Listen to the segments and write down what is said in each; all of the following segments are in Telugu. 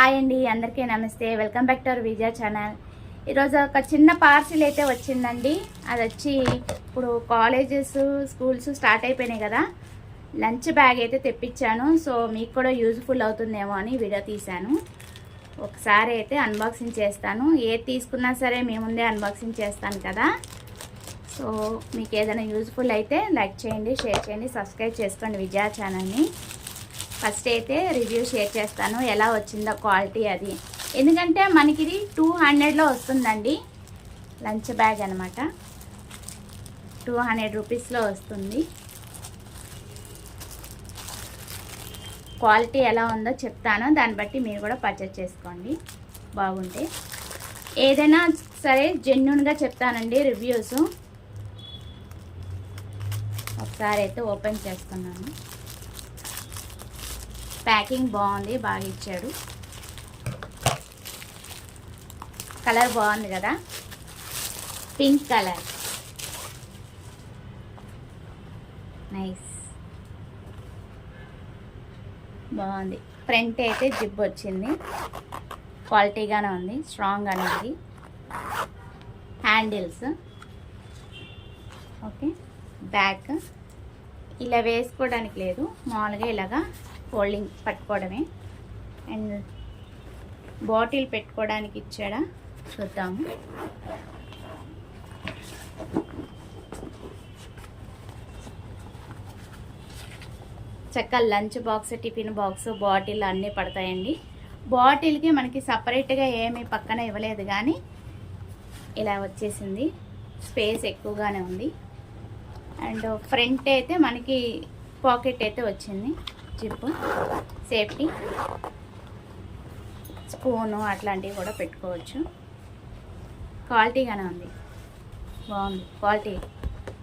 హాయ్ అండి, అందరికీ నమస్తే. Welcome back to our Vijaya channel. ఈరోజు ఒక చిన్న పార్సిల్ అయితే వచ్చిందండి. అది వచ్చి ఇప్పుడు కాలేజెస్ స్కూల్స్ స్టార్ట్ అయిపోయినాయి కదా, లంచ్ బ్యాగ్ అయితే తెప్పించాను. సో మీకు కూడా యూజ్ఫుల్ అవుతుందేమో అని వీడియో తీశాను. ఒకసారి అయితే అన్బాక్సింగ్ చేస్తాను. ఏది తీసుకున్నా సరే మీ ముందే అన్బాక్సింగ్ చేస్తాను కదా. సో మీకు ఏదైనా యూజ్ఫుల్ అయితే లైక్ చేయండి, షేర్ చేయండి, సబ్స్క్రైబ్ చేసుకోండి విజయ ఛానల్ని. ఫస్ట్ అయితే రివ్యూ షేర్ చేస్తాను, ఎలా వచ్చిందో క్వాలిటీ అది. ఎందుకంటే మనకి ఇది 200లో వస్తుందండి. లంచ్ బ్యాగ్ అనమాట, 200 రూపీస్లో వస్తుంది. క్వాలిటీ ఎలా ఉందో చెప్తాను, దాన్ని బట్టి మీరు కూడా పర్చేస్ చేసుకోండి. బాగుంటే ఏదైనా సరే జెన్యూన్గా చెప్తానండి రివ్యూస్. ఒకసారి అయితే ఓపెన్ చేసుకున్నాను. ప్యాకింగ్ బాగుంది, బాగా ఇచ్చాడు. కలర్ బాగుంది కదా, పింక్ కలర్, నైస్, బాగుంది. ఫ్రంట్ అయితే జిప్ వచ్చింది, క్వాలిటీగానే ఉంది, స్ట్రాంగ్గానే ఉంది. Handles okay. బ్యాక్ ఇలా వేసుకోవడానికి లేదు, మామూలుగా ఇలాగా ఫోల్డింగ్ పట్టుకోవడమే. అండ్ బాటిల్ పెట్టుకోవడానికి ఇచ్చాడా, చూద్దాము. చక్కగా lunch box, tiffin box, bottle అన్నీ పడతాయండి. బాటిల్కి మనకి సపరేట్గా ఏమీ పక్కన ఇవ్వలేదు, కానీ ఇలా వచ్చేసింది. స్పేస్ ఎక్కువగానే ఉంది. అండ్ ఫ్రంట్ అయితే మనకి పాకెట్ అయితే వచ్చింది, జిప్, సేఫ్టీ, స్పూను అట్లాంటివి కూడా పెట్టుకోవచ్చు. క్వాలిటీగానే ఉంది, బాగుంది.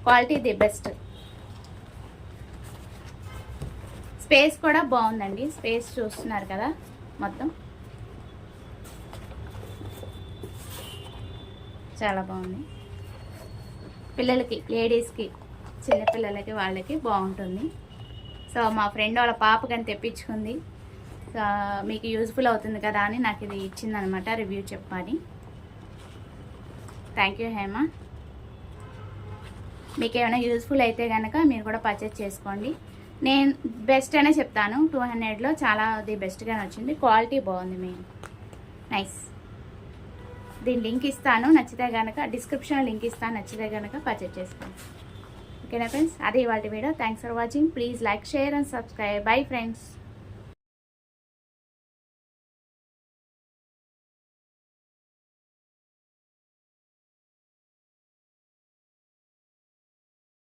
Quality the best. స్పేస్ కూడా బాగుందండి. స్పేస్ చూస్తున్నారు కదా, మొత్తం చాలా బాగుంది. పిల్లలకి, లేడీస్కి, చిన్నపిల్లలకి, వాళ్ళకి బాగుంటుంది. సో మా ఫ్రెండ్ వాళ్ళ పాపకని తెప్పించుకుంది. సో మీకు యూజ్ఫుల్ అవుతుంది కదా అని నాకు ఇది ఇచ్చిందనమాట, రివ్యూ చెప్పాలి. Thank you Hema. మీకు ఏమైనా యూజ్ఫుల్ అయితే కనుక మీరు కూడా పర్చేస్ చేసుకోండి. నేను బెస్ట్ అనే చెప్తాను. 200లో చాలా ది బెస్ట్గానే వచ్చింది. క్వాలిటీ బాగుంది, మెయిన్ నైస్. దీని లింక్ ఇస్తాను, నచ్చితే కనుక డిస్క్రిప్షన్లో లింక్ ఇస్తాను, నచ్చితే కనుక పర్చేస్ చేసుకోండి. ఓకేనా ఫ్రెండ్స్, అదే ఇవాళ video. Thanks for watching. Please like, share and subscribe. Bye friends.